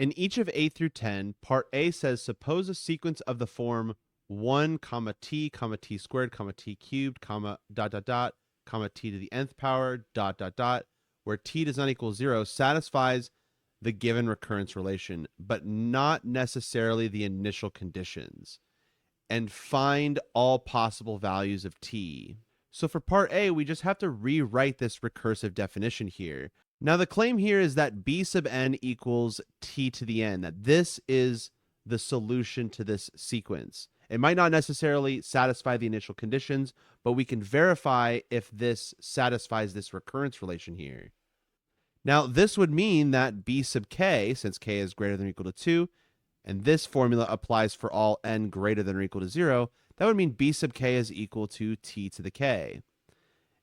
In each of A through 10, part A says suppose a sequence of the form 1, comma t squared, comma t cubed, comma dot dot dot, comma t to the nth power, dot dot dot, where t does not equal 0, satisfies the given recurrence relation, but not necessarily the initial conditions, and find all possible values of t. So for part A, we just have to rewrite this recursive definition here. Now the claim here is that b sub n equals t to the n, that this is the solution to this sequence. It might not necessarily satisfy the initial conditions, but we can verify if this satisfies this recurrence relation here. Now this would mean that b sub k, since k is greater than or equal to 2, and this formula applies for all n greater than or equal to 0, that would mean b sub k is equal to t to the k.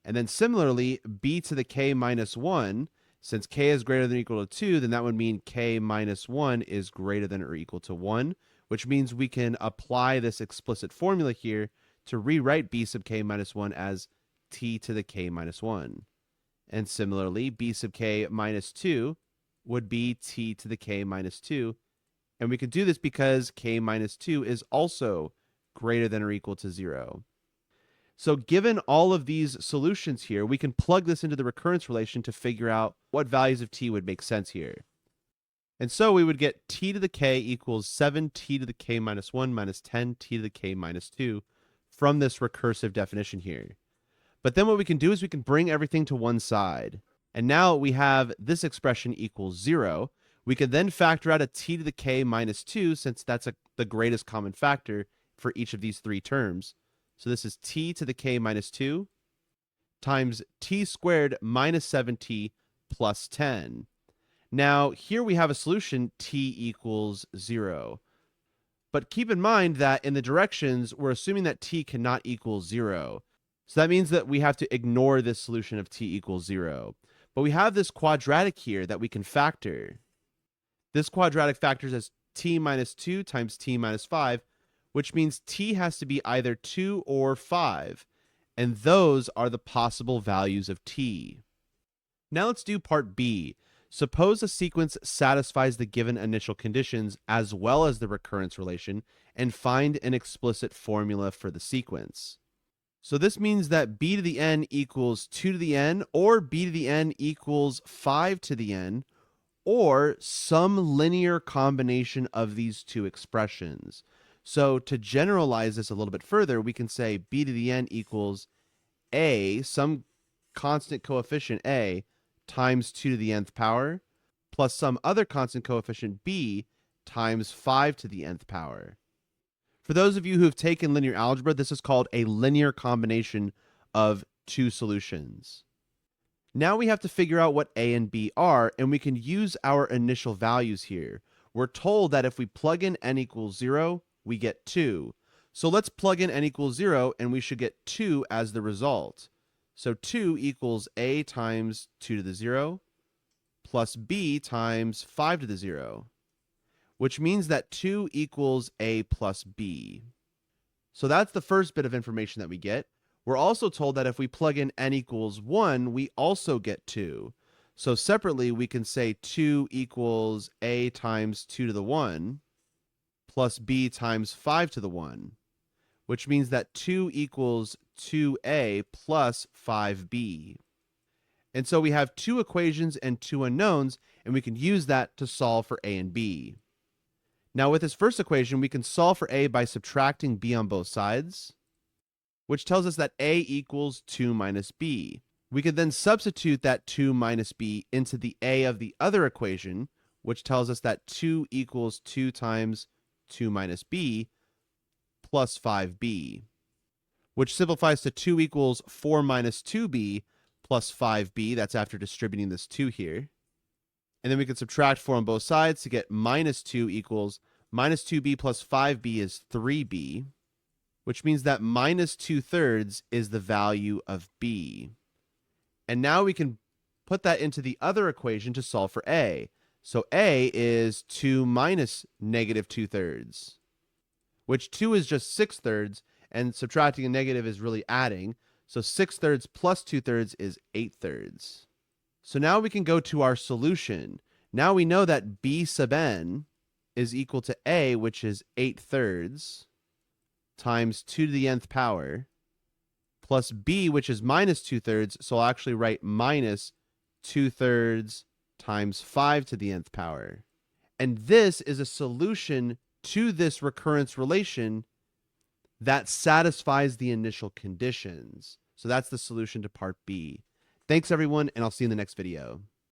And then similarly, b to the k minus 1, since k is greater than or equal to 2, then that would mean k minus 1 is greater than or equal to 1, which means we can apply this explicit formula here to rewrite b sub k minus 1 as t to the k minus 1. And similarly, b sub k minus 2 would be t to the k minus 2. And we can do this because k minus 2 is also greater than or equal to 0. So given all of these solutions here, we can plug this into the recurrence relation to figure out what values of t would make sense here. And so we would get t to the k equals 7t to the k minus 1 minus 10t to the k minus 2 from this recursive definition here. But then what we can do is we can bring everything to one side. And now we have this expression equals 0. We can then factor out a t to the k minus 2, since that's the greatest common factor for each of these three terms. So this is t to the k minus 2 times t squared minus 7t plus 10. Now, here we have a solution t equals 0. But keep in mind that in the directions, we're assuming that t cannot equal 0. So that means that we have to ignore this solution of t equals 0. But we have this quadratic here that we can factor. This quadratic factors as t minus 2 times t minus 5, which means t has to be either 2 or 5. And those are the possible values of t. Now let's do part B. Suppose a sequence satisfies the given initial conditions as well as the recurrence relation, and find an explicit formula for the sequence. So this means that b to the n equals 2 to the n, or b to the n equals 5 to the n, or some linear combination of these two expressions. So to generalize this a little bit further, we can say b to the n equals a, some constant coefficient a, times 2 to the nth power, plus some other constant coefficient b times 5 to the nth power. For those of you who have taken linear algebra, this is called a linear combination of two solutions. Now we have to figure out what a and b are, and we can use our initial values here. We're told that if we plug in n equals 0, we get 2. So let's plug in n equals 0, and we should get 2 as the result. So 2 equals a times 2 to the 0 plus b times 5 to the 0, which means that 2 equals a plus b. So that's the first bit of information that we get. We're also told that if we plug in n equals 1, we also get 2. So separately, we can say 2 equals a times 2 to the 1 plus b times 5 to the 1, which means that 2 equals 2a plus 5b. And so we have two equations and two unknowns, and we can use that to solve for a and b. Now with this first equation, we can solve for a by subtracting b on both sides, which tells us that a equals 2 minus b. We could then substitute that 2 minus b into the a of the other equation, which tells us that 2 equals 2 times 2 minus b plus 5b, which simplifies to 2 equals 4 minus 2b plus 5b. That's after distributing this 2 here. And then we can subtract 4 on both sides to get minus 2 equals minus 2b plus 5b is 3b, which means that minus 2/3 is the value of b. And now we can put that into the other equation to solve for a. So a is 2 minus negative 2/3, which 2 is just 6/3, and subtracting a negative is really adding. So 6/3 plus 2/3 is 8/3. So now we can go to our solution. Now we know that B sub n is equal to A, which is 8/3, times 2 to the nth power, plus B, which is minus 2/3. So I'll actually write minus 2/3 times 5 to the nth power. And this is a solution to this recurrence relation that satisfies the initial conditions. So that's the solution to part B. Thanks, everyone, and I'll see you in the next video.